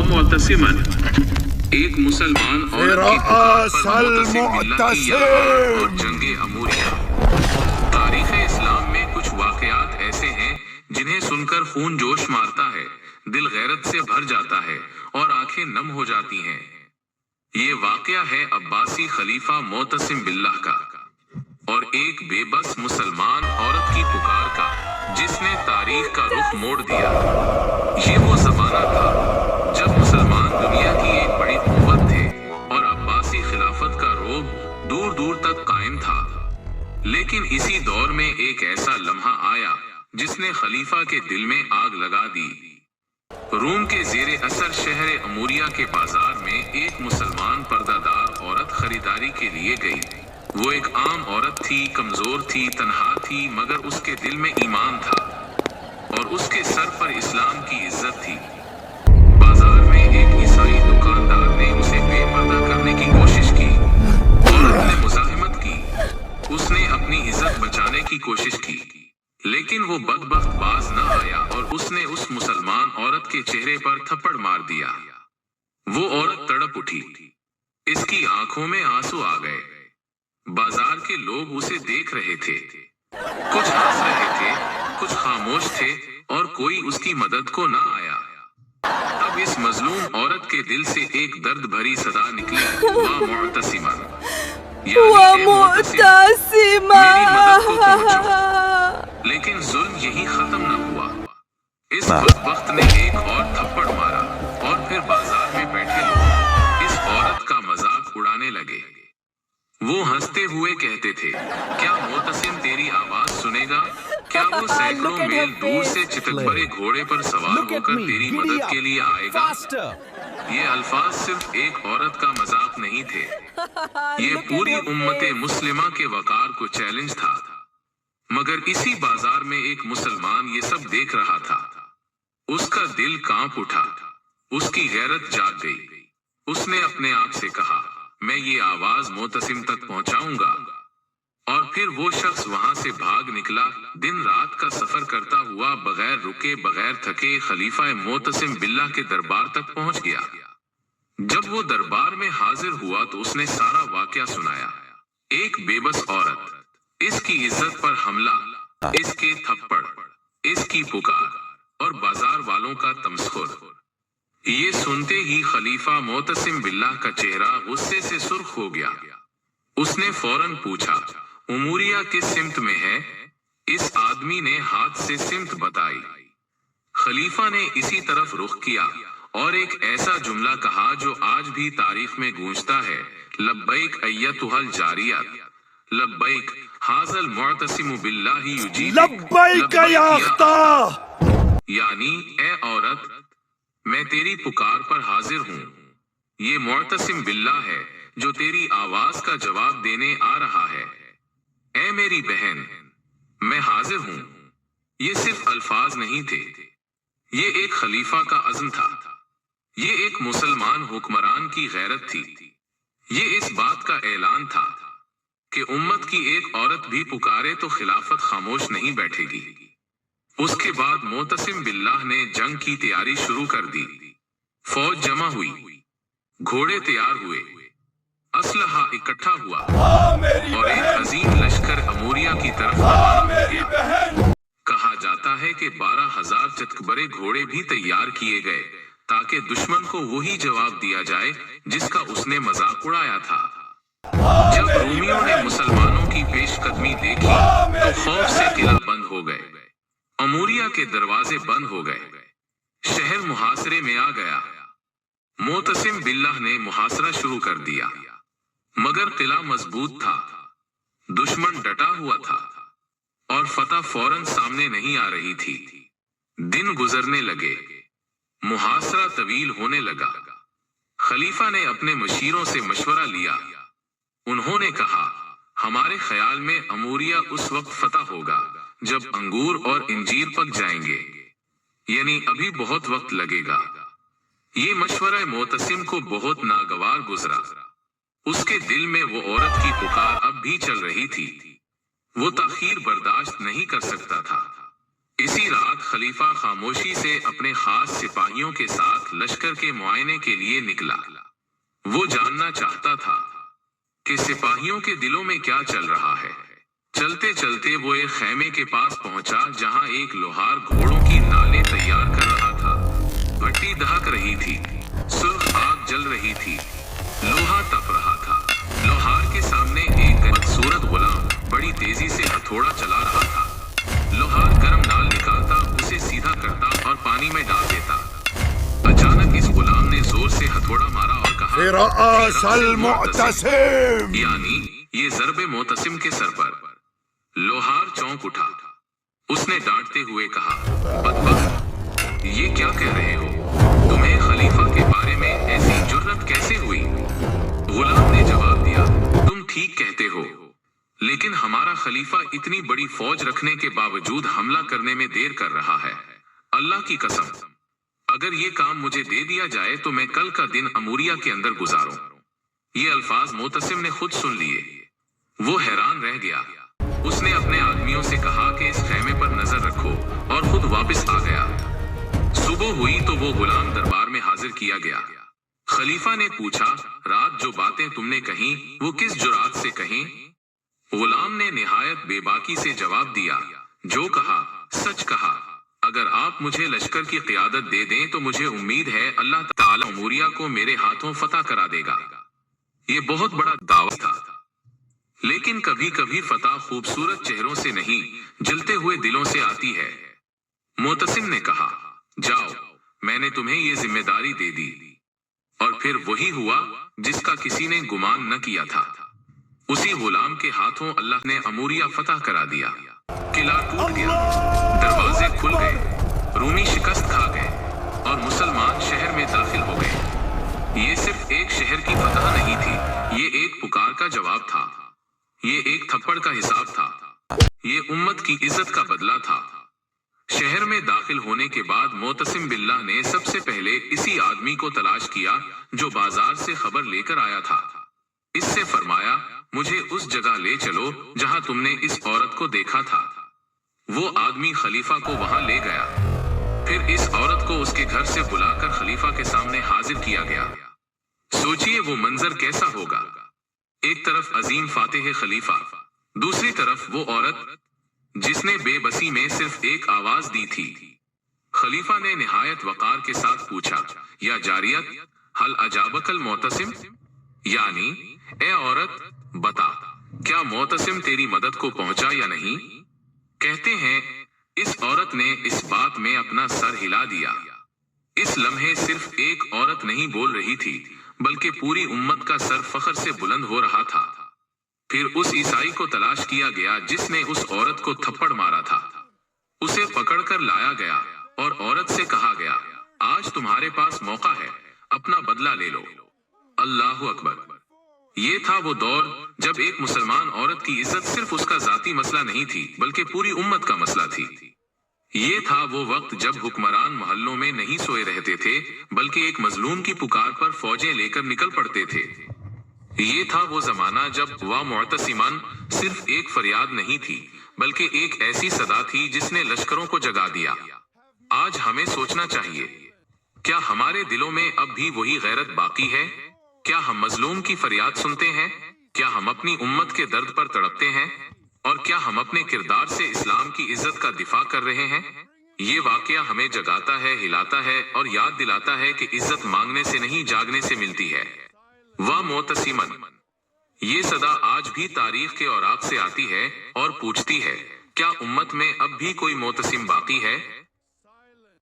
मुअतसिमन, एक मुसलमान औरत की पुकार पर मुअतसिम बिल्लाह की याद और जंगे अमूरिया। तारीख इस्लाम में कुछ वाकयात ऐसे हैं जिन्हें सुनकर खून जोश मारता है, दिल गैरत से भर जाता है और आंखें नम हो जाती हैं। ये वाकया है अब्बासी खलीफा मुअतसिम बिल्लाह का और एक बेबस मुसलमान औरत की पुकार का, जिसने तारीख का रुख मोड़ दिया। ये वो जमाना था जब मुसलमान दुनिया की एक बड़ी कुव्वत थे और अब्बासी खिलाफत का रोब दूर दूर तक कायम था। लेकिन इसी दौर में एक ऐसा लम्हा आया जिसने खलीफा के दिल में आग लगा दी। रोम के ज़ेरे असर शहर अमूरिया के बाजार में एक मुसलमान पर्दादार औरत खरीदारी के लिए गई। वो एक आम औरत थी, कमजोर थी, तन्हा थी, मगर उसके दिल में ईमान था और उसके सर पर इस्लाम की इज्जत थी। बाजार में एक ईसाई दुकानदार ने उसे बेपर्दा करने की कोशिश की। औरत ने मुज़ाहिमत की, उसने अपनी इज्जत बचाने की कोशिश की, लेकिन वो बदबख्त बाज न आया और उसने उस मुसलमान औरत के चेहरे पर थप्पड़ मार दिया। वो औरत तड़प उठी, इसकी आंखों में आंसू आ गए। बाजार के लोग उसे देख रहे थे, कुछ हंस रहे थे, कुछ खामोश थे और कोई उसकी मदद को ना आया। अब इस मजलूम औरत के दिल से एक दर्द भरी सदा निकली, वाह मुअतसिमा, मेरी मदद को पहुंचो। लेकिन जुल्म यही खत्म न हुआ। इस बदबख्त ने एक और थप्पड़ मारा और फिर बाजार में बैठे लोग इस औरत का मजाक उड़ाने लगे। वो हंसते हुए कहते थे, क्या मुअतसिम तेरी आवाज सुनेगा? क्या वो सैकड़ों मील दूर से चितक भरे घोड़े पर सवार होकर तेरी मदद के लिए आएगा? ये अल्फाज सिर्फ एक औरत का मजाक नहीं थे, ये पूरी उम्मते मुस्लिमा के वकार को चैलेंज था। मगर इसी बाजार में एक मुसलमान ये सब देख रहा था। उसका दिल कांप उठा, उसकी गैरत जाग गई। उसने अपने आप से कहा, मैं ये आवाज मुअतसिम तक पहुंचाऊंगा। और फिर वो शख्स वहां से भाग निकला, दिन रात का सफर करता हुआ बगैर रुके बगैर थके खलीफा मुअतसिम बिल्लाह के दरबार तक पहुंच गया। जब वो दरबार में हाजिर हुआ तो उसने सारा वाकया सुनाया। एक बेबस औरत, इसकी इज्जत पर हमला, इसके थप्पड़, इसकी पुकार और बाजार वालों का तमस्खुर। ये सुनते ही खलीफा मुअतसिम बिल्लाह का चेहरा गुस्से से सुर्ख हो गया। उसने फौरन पूछा, उमूरिया किस सिमत में है? इस आदमी ने हाथ से सिमत बताई। खलीफा ने इसी तरफ रुख किया और एक ऐसा जुमला कहा जो आज भी तारीख में गूंजता है, लब्बैक अय्यतुहल जारियत, लब्बैक हाज़ल मुअतसिम बिल्लाहि युजीब, लब्बैक या अख्ता, यानी ए औरत, मैं तेरी पुकार पर हाजिर हूँ। ये मुअतसिम बिल्लाह है जो तेरी आवाज का जवाब देने आ रहा है। ए मेरी बहन, मैं हाजिर हूँ। ये सिर्फ अल्फाज नहीं थे, ये एक खलीफा का अज़्म था। ये एक मुसलमान हुक्मरान की गैरत थी। ये इस बात का ऐलान था कि उम्मत की एक औरत भी पुकारे तो खिलाफत खामोश नहीं बैठेगी। उसके बाद मुअतसिम बिल्लाह ने जंग की तैयारी शुरू कर दी। फौज जमा हुई, घोड़े तैयार हुए, असलहा इकट्ठा हुआ और एक अजीम लश्कर अमूरिया की तरफ रवाना हो गया। कहा जाता है कि 12,000 चतकबरे घोड़े भी तैयार किए गए ताकि दुश्मन को वही जवाब दिया जाए जिसका उसने मजाक उड़ाया था। जब रोमियों ने मुसलमानों की पेशकदमी देखी तो खौफ से किला बंद हो गए, अमूरिया के दरवाजे बंद हो गए, शहर मुहासरे में आ गया। मुअतसिम बिल्लाह ने मुहासरा शुरू कर दिया, मगर किला मजबूत था, दुश्मन डटा हुआ था और फतह फौरन सामने नहीं आ रही थी। दिन गुजरने लगे, मुहासरा तवील होने लगा। खलीफा ने अपने मशीरों से मशवरा लिया। उन्होंने कहा, हमारे ख्याल में अमूरिया उस वक्त फतह होगा जब अंगूर और इंजीर पक जाएंगे, यानी अभी बहुत वक्त लगेगा। ये मशवरा मुअतसिम को बहुत नागवार गुजरा। उसके दिल में वो औरत की पुकार अब भी चल रही थी। वो ताखीर बर्दाश्त नहीं कर सकता था। इसी रात खलीफा खामोशी से अपने खास सिपाहियों के साथ लश्कर के मुआयने के लिए निकला। वो जानना चाहता था कि सिपाहियों के दिलों में क्या चल रहा है। चलते चलते वो एक खैमे के पास पहुंचा जहां एक लोहार घोड़ों की नालें तैयार कर रहा था। भट्टी दहक रही थी, सुर्ख आग जल रही थी, लोहा तप रहा था। लोहार के सामने एक बदसूरत गुलाम बड़ी तेजी से हथौड़ा चला रहा था। लोहार गर्म नाल निकालता, उसे सीधा करता और पानी में डाल देता। अचानक इस गुलाम ने जोर से हथौड़ा मारा और कहा, यानी ये ज़रबे मोतसिम के सर पर। लोहार चौंक उठा। उसने डांटते हुए कहा, बदबख्त, ये क्या कह रहे हो? तुम्हें खलीफा के बारे में ऐसी जुर्रत कैसे हुई? गुलाम ने जवाब दिया, तुम ठीक कहते हो, लेकिन हमारा खलीफा इतनी बड़ी फौज रखने के बावजूद हमला करने में देर कर रहा है। अल्लाह की कसम, अगर ये काम मुझे दे दिया जाए तो मैं कल का दिन अमूरिया के अंदर गुजारूं। ये अल्फाज मोतसिम ने खुद सुन लिए। वो हैरान रह गया। उसने अपने आदमियों से कहा कि इस खैमे पर नजर रखो और खुद वापस आ गया। सुबह हुई तो वो गुलाम दरबार में हाजिर किया गया। खलीफा ने पूछा, रात जो बातें तुमने कहीं वो किस जुरात से कहीं? गुलाम ने निहायत बेबाकी से जवाब दिया, जो कहा सच कहा। अगर आप मुझे लश्कर की क़ियादत दे दें तो मुझे उम्मीद है अल्लाह ताला अमूरिया को मेरे हाथों फतह करा देगा। ये बहुत बड़ा दावा था, लेकिन कभी कभी फतह खूबसूरत चेहरों से नहीं, जलते हुए दिलों से आती है। मोतसिम ने कहा, जाओ, मैंने तुम्हें ये जिम्मेदारी दे दी। और फिर वही हुआ जिसका किसी ने गुमान न किया था। उसी गुलाम के हाथों अल्लाह ने अमूरिया फतह करा दिया। किला टूट गया, दरवाजे खुल गए, रूमी शिकस्त खा गए और मुसलमान शहर में दाखिल हो गए। ये सिर्फ एक शहर की फतह नहीं थी, ये एक पुकार का जवाब था, ये एक थप्पड़ का हिसाब था, ये उम्मत की इज्जत का बदला था। शहर में दाखिल होने के बाद मोतसिम बिल्लाह ने सबसे पहले इसी आदमी को तलाश किया जो बाजार से खबर लेकर आया था। इससे फरमाया, मुझे उस जगह ले चलो जहां तुमने इस औरत को देखा था। वो आदमी खलीफा को वहां ले गया। फिर इस औरत को उसके घर से बुलाकर खलीफा के सामने हाजिर किया गया। सोचिए वो मंजर कैसा होगा। एक तरफ अजीम फातेह खलीफा, दूसरी तरफ वो औरत जिसने बेबसी में सिर्फ एक आवाज दी थी। खलीफा ने निहायत वकार के साथ पूछा, या जारियत, हल अजाबकल मोतसिम, यानी ए औरत, बता, क्या मोतसिम तेरी मदद को पहुंचा या नहीं? कहते हैं इस औरत ने इस बात में अपना सर हिला दिया। इस लम्हे सिर्फ एक औरत नहीं बोल रही थी, बल्कि पूरी उम्मत का सर फख्र से बुलंद हो रहा था। फिर उस ईसाई को तलाश किया गया जिसने उस औरत को थप्पड़ मारा था। उसे पकड़कर लाया गया और औरत से कहा गया, आज तुम्हारे पास मौका है, अपना बदला ले लो। अल्लाहु अकबर। ये था वो दौर जब एक मुसलमान औरत की इज्जत सिर्फ उसका जाती मसला नहीं थी, बल्कि पूरी उम्मत का मसला थी। ये था वो वक्त जब हुक्मरान मोहल्लों में नहीं सोए रहते थे, बल्कि एक मजलूम की पुकार पर फौजें लेकर निकल पड़ते थे। ये था वो जमाना जब वा मुअतसिमन सिर्फ एक फरियाद नहीं थी, बल्कि एक ऐसी सदा थी जिसने लश्करों को जगा दिया। आज हमें सोचना चाहिए, क्या हमारे दिलों में अब भी वही गैरत बाकी है? क्या हम मजलूम की फरियाद सुनते हैं? क्या हम अपनी उम्मत के दर्द पर तड़पते हैं? और क्या हम अपने किरदार से इस्लाम की इज्जत का दिफा कर रहे हैं? ये वाकया हमें जगाता है, हिलाता है और याद दिलाता है कि इज्जत मांगने से नहीं, जागने से मिलती है। वाह मोतसिमन। ये सदा आज भी तारीख के औराक से आती है और पूछती है, क्या उम्मत में अब भी कोई मोतसिम बाकी है?